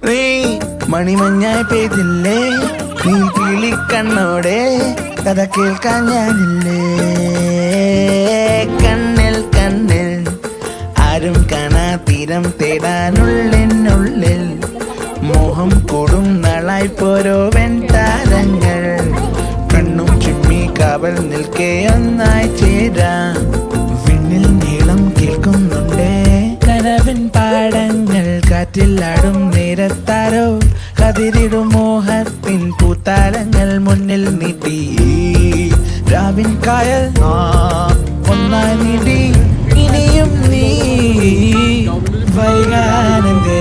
നീ മണിമഞ്ഞായി പെയ്തില്ലേ, നീ കിളിക്കണ്ണോടെ കഥ കേൾക്കാൻ ഞാനില്ലേ. കണ്ണിൽ കണ്ണിൽ ആരും കാണാ തീരം തേടാനുള്ളിനുള്ളിൽ മോഹം കൂടും നാളായി പോരോ വെൺതാരങ്ങൾ. കണ്ണും ചിമ്മി കാവൽ നിൽക്കേ ഒന്നായി ചേരാം. വിണ്ണിൽ നീളം കേൾക്കുന്നുണ്ടേ കനവിൻ പാടങ്ങൾ. കാറ്റിലാടും നേരത്താരോ കതിരിടും മോഹത്തിൻ പൂത്താലങ്ങൾ മുന്നിൽ നീട്ടി. രാവിൻ കായൽ ഒന്നായി നീട്ടി ഇനിയും നീ വൈകാനന്ദേ.